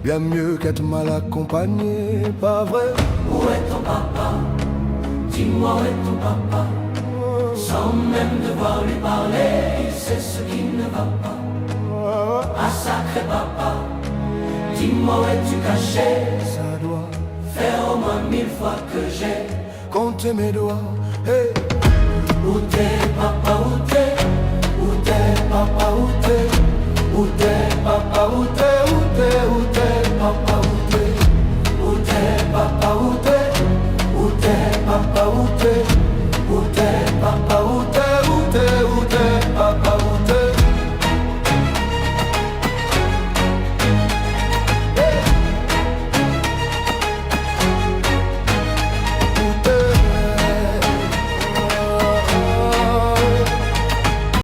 bien mieux qu'être mal accompagné, pas vrai? Où est ton papa? Dis-moi où est ton papa? Sans même devoir lui parler, il sait ce qui ne va pas. Ah sacré papa, dis-moi où es-tu caché? Ça doit faire au moins 1000 fois que j'ai compté mes doigts. Hey. Où t'es papa, où t'es? Où t'es papa, où t'es? Où t'es papa, où t'es?